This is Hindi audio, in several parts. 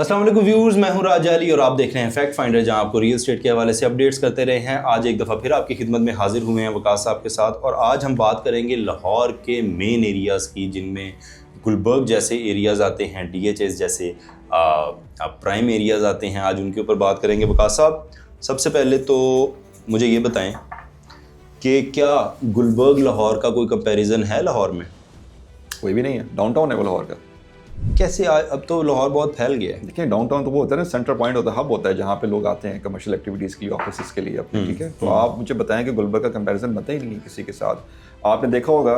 अस्सलाम वालेकुम व्यूअर्स, मैं हूं राजा अली और आप देख रहे हैं फैक्ट फाइंडर, जहां आपको रियल एस्टेट के हवाले से अपडेट्स करते रहे हैं। आज एक दफ़ा फिर आपकी खिदमत में हाजिर हुए हैं वकास साहब के साथ, और आज हम बात करेंगे लाहौर के मेन एरियाज़ की, जिनमें गुलबर्ग जैसे एरियाज़ आते हैं, DHS जैसे प्राइम एरियाज़ आते हैं। आज उनके ऊपर बात करेंगे। वकास साहब, सबसे पहले तो मुझे ये बताएं कि क्या गुलबर्ग लाहौर का कोई कंपैरिजन है लाहौर में? कोई भी नहीं है, डाउनटाउन है वो लाहौर का। कैसे अब तो लाहौर बहुत फैल गया है। देखिए डाउनटाउन तो वो होता है ना, सेंटर पॉइंट होता है, हब होता है जहाँ पे लोग आते हैं कमर्शियल एक्टिविटीज़ के लिए, ऑफिस के लिए अपने, ठीक है। तो आप मुझे बताएं कि गुलबर्ग का कंपैरिजन बनता ही नहीं है किसी के साथ। आपने देखा होगा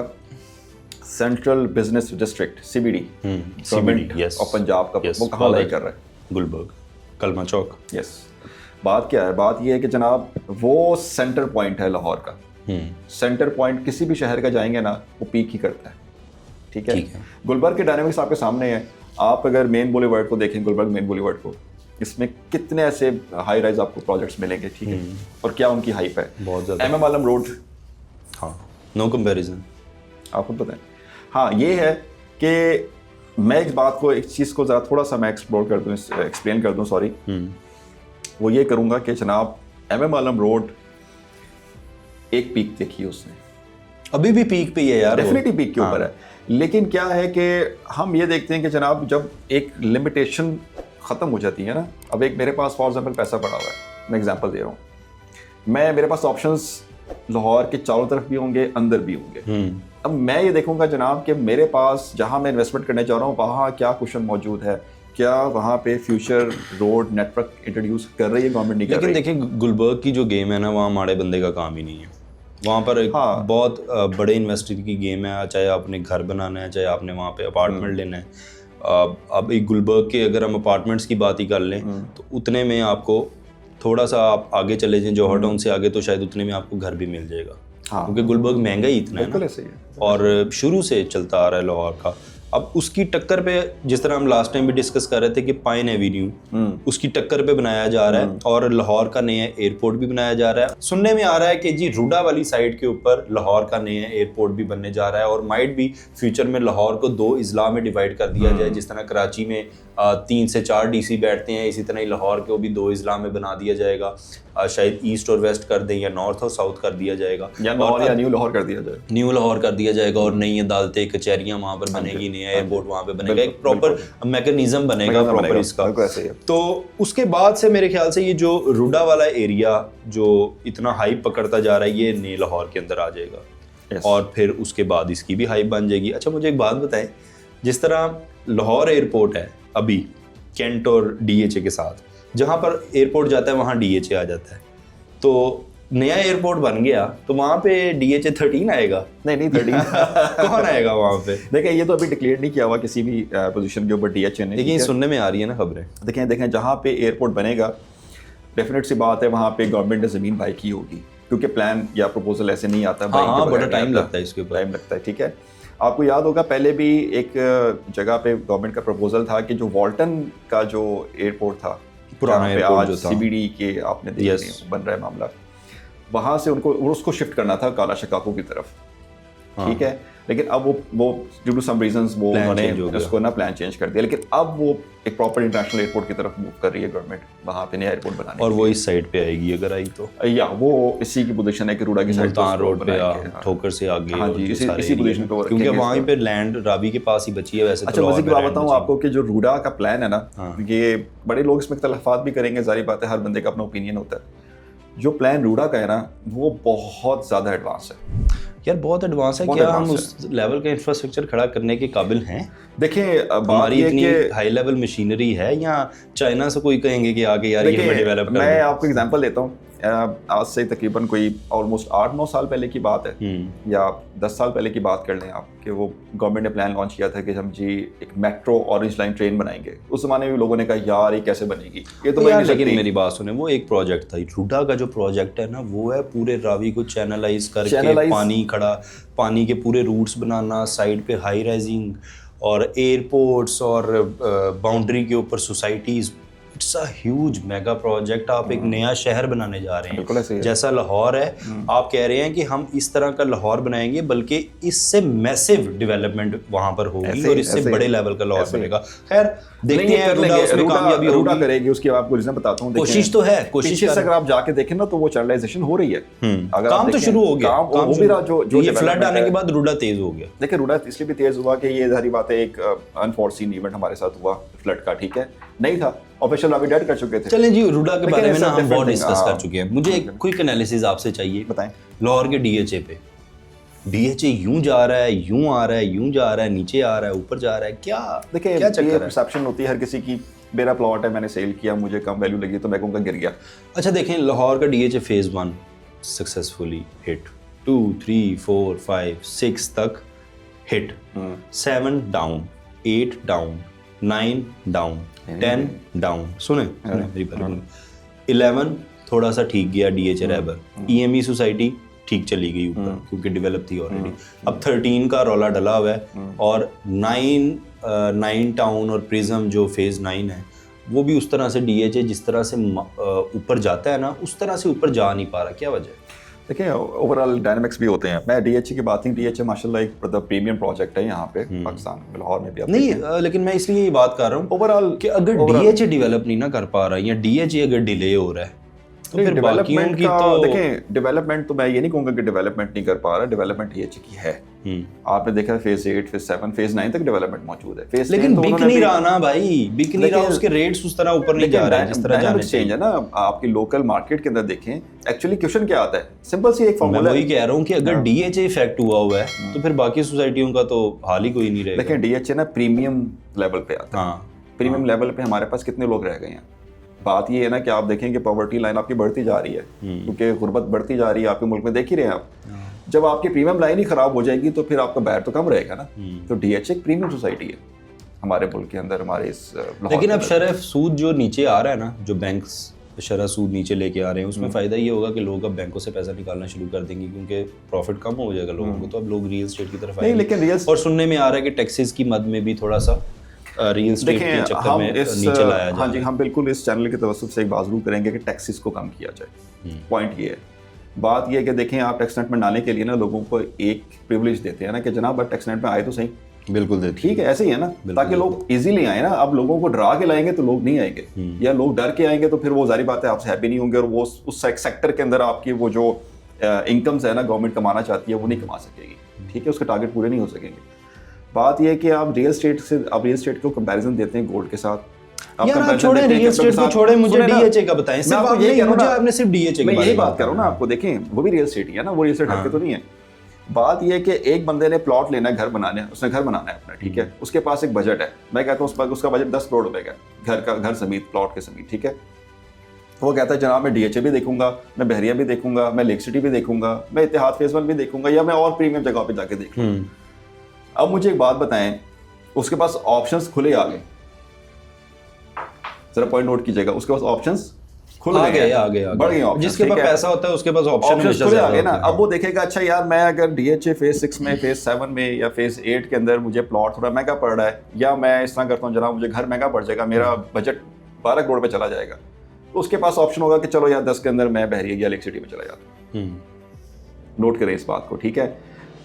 central business district CBD government of Punjab का वो कहाँ लाई कर रहा है? गुलबर्ग, कलमा चौक। यस, बात क्या है? बात ये है कि जनाब वो सेंटर पॉइंट है लाहौर का। सेंटर पॉइंट किसी भी शहर का जाएंगे ना, वो पीक ही करता है, ठीक है। गुलबर्ग के डायनामिक्स आपके सामने है। आप अगर मेन बॉलीवुड को देखें, गुलबर्ग मेन बॉलीवुड को, इसमें कितने ऐसे हाई राइज आपको प्रोजेक्ट्स मिलेंगे, ठीक है। और क्या उनकी हाइप है, बहुत ज़्यादा। MM आलम रोड, हाँ, नो कंपैरिजन। आपको पता है। हाँ, ये है कि मैं एक बात को, एक चीज़ को ज़रा थोड़ा सा मैं एक्सप्लेन कर दूँ, सॉरी। वो ये करूँगा कि जनाब MM आलम रोड एक पीक देखी उसने, अभी भी पीक पे ही है यार, डेफिनेटली पीक के ऊपर है। लेकिन क्या है कि हम ये देखते हैं कि जनाब जब एक लिमिटेशन ख़त्म हो जाती है ना, अब एक मेरे पास फॉर एग्जांपल पैसा पड़ा हुआ है, मैं एग्जांपल दे रहा हूँ, मेरे पास ऑप्शंस लाहौर के चारों तरफ भी होंगे, अंदर भी होंगे। अब मैं ये देखूंगा जनाब कि मेरे पास जहाँ मैं इन्वेस्टमेंट करने जा रहा हूँ वहाँ क्या कुशन मौजूद है, क्या वहाँ पे फ्यूचर रोड नेटवर्क इंट्रोड्यूस कर रही है गवर्नमेंट, नहीं कर रही। लेकिन देखिए गुलबर्ग की जो गेम है ना, वहाँ माड़े बंदे का काम ही नहीं है। वहाँ पर बहुत बड़े इन्वेस्टर की गेम है, चाहे आपने घर बनाना है, चाहे आपने वहाँ पे अपार्टमेंट लेना है। अब एक गुलबर्ग के अगर हम अपार्टमेंट्स की बात ही कर लें तो उतने में आपको, थोड़ा सा आप आगे चले जाएं जौहर टाउन से आगे, तो शायद उतने में आपको घर भी मिल जाएगा। क्योंकि गुलबर्ग महंगा ही इतना है ना, और शुरू से चलता आ रहा है लाहौर का। अब उसकी टक्कर पे, जिस तरह हम लास्ट टाइम भी डिस्कस कर रहे थे कि पाइन एवेन्यू उसकी टक्कर पे बनाया जा रहा है, और लाहौर का नया एयरपोर्ट भी बनाया जा रहा है। सुनने में आ रहा है कि जी रूडा वाली साइड के ऊपर लाहौर का नया एयरपोर्ट भी बनने जा रहा है, और माइट भी फ्यूचर में लाहौर को 2 अजला में डिवाइड कर दिया जाए। जिस तरह कराची में 3 से 4 DC बैठते हैं, इसी तरह ही लाहौर को भी 2 अजला में बना दिया जाएगा। शायद ईस्ट और वेस्ट कर दें, या नॉर्थ और साउथ कर दिया जाएगा, या न्यू लाहौर कर दिया जाएगा, न्यू लाहौर कर दिया जाएगा। और नई अदालतें, कचहरियाँ वहाँ पर बनेगी, नया एयरपोर्ट वहाँ पे बनेगा, एक प्रॉपर मैकेनिज्म बनेगा प्रॉपर इसका। तो उसके बाद से मेरे ख्याल से ये जो रूडा वाला एरिया जो इतना हाइप पकड़ता जा रहा है, ये नए लाहौर के अंदर आ जाएगा। और फिर उसके बाद इसकी भी हाइप बन जाएगी। अच्छा, मुझे एक बात बताएं, जिस तरह लाहौर एयरपोर्ट है अभी कैंट और DHA के साथ, जहाँ पर एयरपोर्ट जाता है वहाँ DHA आ जाता है, तो नया एयरपोर्ट बन गया तो वहाँ पे DHA 13 आएगा? नहीं 13 कौन आएगा वहाँ पे? देखिए, ये तो अभी डिक्लेयर नहीं किया हुआ किसी भी पोजीशन के ऊपर DHA ने। लेकिन सुनने में आ रही है ना खबरें। देखें जहाँ पे एयरपोर्ट बनेगा, डेफिनेट सी बात है वहाँ पे गवर्नमेंट ने ज़मीन बाई की होगी, क्योंकि प्लान या प्रपोजल ऐसे नहीं आता। हाँ, बड़ा टाइम लगता है, इसके ऊपर टाइम लगता है, ठीक है। आपको याद होगा पहले भी एक जगह पे गवर्नमेंट का प्रपोजल था कि जो वॉल्टन का जो एयरपोर्ट था, पुराना एयरपोर्ट जो था, CBD के आपने देखा बन रहा है मामला, वहाँ से उसको शिफ्ट करना था काला शिकागो की तरफ, ठीक है। लेकिन अब वो ड्यू टू सम रीजंस वो उन्होंने उसको ना प्लान चेंज कर दिया। लेकिन अब वो एक प्रॉपर इंटरनेशनल एयरपोर्ट की तरफ मूव कर रही है गवर्नमेंट, वहाँ पे नया एयरपोर्ट बनाने। और वो इस साइड पे आएगी अगर आई तो, या वो इसी की पोजीशन है कि रूडा की साइड रोड पे ठोकर से आगे। हाँ जी, इसी पोजीशन पे, क्योंकि वहाँ पे लैंड रावी के पास ही बची है वैसे। अच्छा, मुझे एक बात बताऊँ आपको कि जो रूडा का प्लान है ना, ये बड़े लोग इसमें इख्तलाफात भी करेंगे, जारी बात है, हर बंदे का अपना ओपिनियन होता है। जो प्लान रूडा का है ना, वो बहुत ज़्यादा एडवांस है यार, बहुत एडवांस है। क्या हम उस लेवल का इंफ्रास्ट्रक्चर खड़ा करने के काबिल हैं? देखें, हमारी इतनी हाई लेवल मशीनरी है, या चाइना से कोई कहेंगे कि आगे यार ये हमें डेवलप कर। मैं आपको एग्जांपल देता हूँ, आज से तकरीबन कोई ऑलमोस्ट 8-9 साल पहले की बात है, या 10 साल पहले की बात कर लें आप, कि वो गवर्नमेंट ने प्लान लॉन्च किया था कि हम जी एक मेट्रो ऑरेंज लाइन ट्रेन बनाएंगे। उस जमाने में लोगों ने कहा यार ये कैसे बनेगी, ये तो यार। लेकिन मेरी बात सुने, वो एक प्रोजेक्ट था रूडा का। जो प्रोजेक्ट है ना, वो है पूरे रावी को चैनलाइज करके पानी के पूरे रूट्स बनाना, साइड पे हाई राइजिंग और एयरपोर्ट्स और बाउंड्री के ऊपर societies, it's a huge mega project. आप एक नया शहर बनाने जा रहे बिल्कुल ऐसे हैं, ही है। जैसा लाहौर है। आप कह रहे हैं कि हम इस तरह का लाहौर बनाएंगे, बल्कि इससे मैसिव डेवलपमेंट वहां पर होगी ऐसे- और इससे ऐसे- बड़े लेवल का लाहौर ऐसे- बनेगा। खैर देखते नहीं, हैं कर रूडा लेंगे, उसमें कामयाबी रूडा होगी। करेगी, उसकी आपको रीजन बताता हूँ। देखें, कोशिश तो है, कोशिश पीछे कर से अगर आप जाके देखें ना तो वो चैनलाइजेशन हो रही है। अगर आप काम तो देखें, शुरू हो गया, काम हो भी रहा। जो ये फ्लड development आने है। के बाद रूडा तेज हो गया। देखिए रूडा इसलिए भी तेज हुआ कि ये सारी बातें एक अनफॉर्सीन इवेंट हमारे साथ हुआ फ्लड का, ठीक है, नहीं था ऑफिशियल अभी डेड कर चुके थे। चलें जी, रूडा के लेकिन बारे में ना it's a हम बहुत different डिस्कस thing, कर हाँ। चुके हैं। मुझे एक क्विक एनालिसिस आपसे चाहिए। बताएं। लाहौर के डीएचए पे, डीएचए यूं जा रहा है, यूं आ रहा है, यूं जा रहा है, नीचे आ रहा है, ऊपर जा रहा है, क्या देखिए क्या ये चक्कर है? परसेप्शन होती है हर किसी की। मेरा प्लॉट है, मैंने सेल किया, मुझे कम वैल्यू लगी तो मैं कहूँगा गिर गया। अच्छा देखें, लाहौर का डीएचए फेज 1 सक्सेसफुली हिट, 2 3 4 5 6 तक hit, 7 down, 8 down, 9 down, 10 down. सुने मेरी बात, 11 थोड़ा सा ठीक गया डीएचए रैबर, ईएमई सोसाइटी ठीक चली गई ऊपर क्योंकि डेवलप थी ऑलरेडी। अब 13 का रौला डला हुआ है और 9 टाउन और प्रिज्म जो फेज 9 है वो भी उस तरह से डीएचए जिस तरह से ऊपर जाता है ना, उस तरह से ऊपर जा नहीं पा रहा। क्या वजह है? देखिए ओवरऑल डायनामिक्स भी होते हैं। मैं डीएचए की बात नहीं, डीएचए माशाल्लाह एक प्रीमियम प्रोजेक्ट है यहाँ पे पाकिस्तान में, लाहौर में भी आप नहीं लेकिन मैं इसलिए ये बात कर रहा हूँ ओवरऑल कि अगर डीएचए डेवलप नहीं ना कर पा रहा या डीएचए अगर डिले हो रहा है तो फिर बाकियों डेवलपमेंट की का तो देखें, डेवलपमेंट तो मैं ये नहीं कहूँगा कि डेवलपमेंट नहीं कर पा रहा, डेवलपमेंट डीएचए की है। आपने देखा फेज 8 फेज 7 फेज 9 तक डेवलपमेंट मौजूद है। फेज लेकिन बिक नहीं रहा ना भाई, बिक नहीं रहा, उसके रेट्स उस तरह ऊपर नहीं जा रहे हैं जिस तरह जाने चाहिए। है ना, आपकी लोकल मार्केट के अंदर देखें, एक्चुअली क्वेश्चन क्या आता है, सिंपल सी एक मैं फार्मूला वही कह रहा हूँ कि अगर डीएचए इफेक्ट हुआ है तो फिर बाकी सोसाइटियों का तो हाल ही कोई नहीं रहेगा। लेकिन डीएचए ना प्रीमियम लेवल पे आता है। हाँ, प्रीमियम लेवल पे हमारे पास कितने लोग रह गए हैं। बात ये है ना कि आप देखें कि पॉवर्टी लाइन आपकी बढ़ती जा रही है क्योंकि गुर्बत बढ़ती जा रही है आपके मुल्क में, देख ही रहे हैं आप। जब आपकी प्रीमियम लाइन ही खराब हो जाएगी तो फिर आपका बैर तो कम रहेगा ना। तो डीएचए एक प्रीमियम सोसाइटी है हमारे मुल्क के अंदर, हमारे इस लेकिन अब शरफ सूद जो नीचे आ रहा है ना, जो बैंक्स शरह सूद नीचे लेके आ रहे हैं, उसमें फ़ायदा ये होगा कि लोग अब बैंकों से पैसा निकालना शुरू कर देंगे क्योंकि प्रॉफिट कम हो जाएगा लोगों को, तो अब लोग रियल एस्टेट की तरफ नहीं, लेकिन आएंगे। रियल और सुनने में आ रहा है कि टैक्सेस की मद में भी थोड़ा सा रियल एस्टेट के चक्कर में नीचे लाया जाए। हाँ जी, हम बिल्कुल इस चैनल की तवज्जुह से एक बात जरूर करेंगे कि टैक्सेस को कम किया जाए। पॉइंट ये है, बात ये है कि देखें आप टैक्स नेट में आने के लिए ना लोगों को एक प्रिविलेज देते हैं ना कि जनाब आप टैक्स नेट में आए तो सही। बिल्कुल देते, ठीक है, ऐसे ही है ना, ताकि लोग इजीली आए ना। अब लोगों को डरा के लाएंगे तो लोग नहीं आएंगे, या लोग डर के आएंगे तो फिर वो जारी बात है आपसे हैप्पी नहीं होंगे और वो उस सेक्टर के अंदर आपकी वो जो इनकम्स है ना गवर्नमेंट कमाना चाहती है वो नहीं कमा सकेगी। ठीक है, उसके टारगेट पूरे नहीं हो सकेंगे। बात यह है कि आप रियल एस्टेट को कंपैरिजन देते हैं गोल्ड के साथ। यार आप छोड़े रियल एस्टेट को, छोड़े मुझे डीएचए का बताएं। सिर्फ आप यही कह रहा हूं ना, आपने सिर्फ डीएचए मैं यही बात कर रहा हूं ना आपको। देखें वो भी रियल एस्टेट ही है ना, वो रियल एस्टेट हटके तो नहीं है। बात यह है कि एक बंदे ने प्लॉट लेना है, घर बनाना है, उसने घर बनाना है अपना, ठीक है, उसके पास एक बजट है। मैं कहता हूँ उसका बजट 10 करोड़ रुपए का, घर समेत, प्लॉट के समेत, ठीक है। वो कहता है जनाब मैं डीएचए भी देखूंगा, मैं बहरिया भी देखूंगा, मैं लेक सिटी भी देखूंगा, मैं इत्तेहाद फेज 1 भी देखूंगा, या मैं और प्रीमियम जगह पे जाके देख लूंगा। अब मुझे एक बात बताएं, उसके पास ऑप्शंस खुले आ गए, जरा पॉइंट नोट कीजिएगा, उसके पास ऑप्शंस खुल गए, बढ़ गए ऑप्शंस। जिसके पास पैसा होता है उसके पास ऑप्शन खुले आ गए ना। अब वो देखेगा अच्छा यार मैं अगर डीएचए फेज 6 में, फेज 7 में या फेज 8 के अंदर मुझे प्लॉट थोड़ा महंगा पड़ रहा है, या मैं इस तरह करता हूँ जनाब मुझे घर महंगा पड़ जाएगा, मेरा बजट 12 करोड़ पे चला जाएगा, तो उसके पास ऑप्शन होगा कि चलो यार 10 के अंदर मैं बहरिया या लेक सिटी में चला जाता हूँ। नोट करें इस बात को, ठीक है।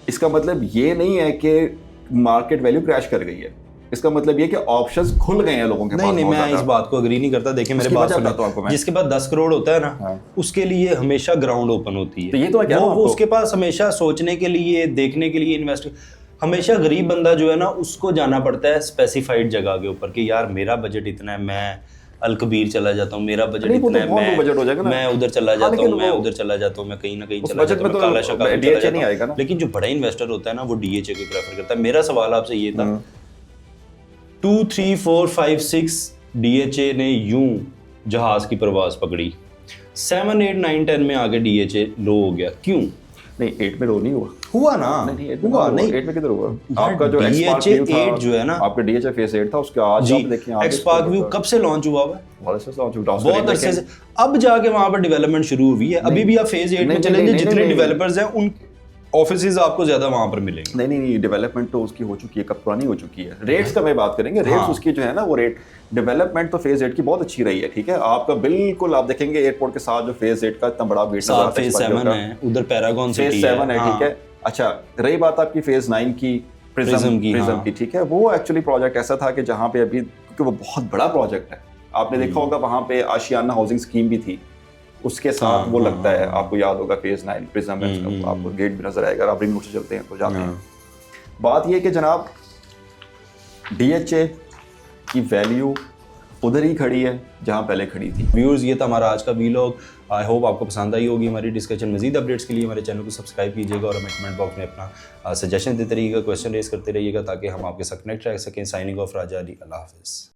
इसका मतलब ये नहीं है कि मार्केट वैल्यू क्रैश कर गई है, इसका मतलब ये कि ऑप्शंस खुल गए हैं लोगों के पास। नहीं, मैं इस बात को एग्री नहीं करता। देखिए मेरे बात सुनो, जिसके पास 10 करोड़ होता है ना, उसके लिए हमेशा ग्राउंड ओपन होती है। तो ये तो क्या वो उसके पास हमेशा सोचने के लिए, देखने के लिए, इन्वेस्ट, हमेशा गरीब बंदा जो है ना उसको जाना पड़ता है स्पेसिफाइड जगह के ऊपर कि यार मेरा बजट इतना है, मैं अलकबीर चला जाता हूँ, मेरा बजट इतना है, मैं उधर चला जाता हूँ, मैं उधर चला जाता हूँ, मैं कहीं ना कहीं चला जाता हूँ, काला शक्ल चला जाता हूँ। लेकिन जो बड़ा इन्वेस्टर होता है ना वो डीएचए को प्रेफर करता है। मेरा सवाल आपसे ये था, 2 3 4 5 6 डीएचए ने यूं जहाज की परवाज पकड़ी, 7 8 9 10 में आगे डीएचए लो हो गया, क्यों? नहीं 8 में लो नहीं हुआ ना, हुआ नहीं, 8 में किधर हुआ? आपका जो डीएचए 8 जो है ना, आपका डीएचए फेज 8 था, उसके आज आप देखें एक्सपार्क व्यू कब से लॉन्च हुआ है? बहुत अरसे से। अब जाके वहां पर डेवलपमेंट शुरू हुई है। अभी भी आप फेज 8 में चलेंगे, जितने डेवलपर्स हैं उन ऑफिसेज आपको ज़्यादा वहाँ पर मिलेंगे। नहीं, डेवलपमेंट तो उसकी हो चुकी है, कब पुरानी हो चुकी है। रेट्स का मैं बात करेंगे, रेट्स उसकी जो है ना वो रेट डेवलपमेंट तो फेज 8 की बहुत अच्छी रही है, ठीक है। आपका बिल्कुल आप देखेंगे एयरपोर्ट के साथ जो फेज 8 का इतना बड़ा वेट नजर आता है, फेज 7 है, उधर पैरागन सिटी फेज 7 है, ठीक है। अच्छा, रही बात आपकी फेज 9 की, प्रिज्म की, ठीक है। वो एक्चुअली प्रोजेक्ट ऐसा था कि जहाँ पे अभी, क्योंकि वो बहुत बड़ा प्रोजेक्ट है, आपने देखा होगा वहाँ पे आशियाना हाउसिंग स्कीम भी थी, उसके साथ वो लगता है, आपको याद होगा फेज 9 प्रिज्म में आपको गेट भी नजर आएगा, आप रिंग रोड से चलते हैं तो जाते हैं। बात ये कि जनाब DHA की वैल्यू उधर ही खड़ी है जहां पहले खड़ी थी। व्यूअर्स, ये था हमारा आज का वीलॉग। आई होप आपको पसंद आई होगी हमारी डिस्कशन। मजीद अपडेट्स के लिए हमारे चैनल को सब्सक्राइब कीजिएगा और हमें कमेंट बॉक्स में अपना सजेशन देते रहिएगा, क्वेश्चन रेज करते रहिएगा ताकि हम आपके साथ कनेक्ट रह सकें। साइनिंग ऑफ, राजा अली, अल्लाह हाफिज़।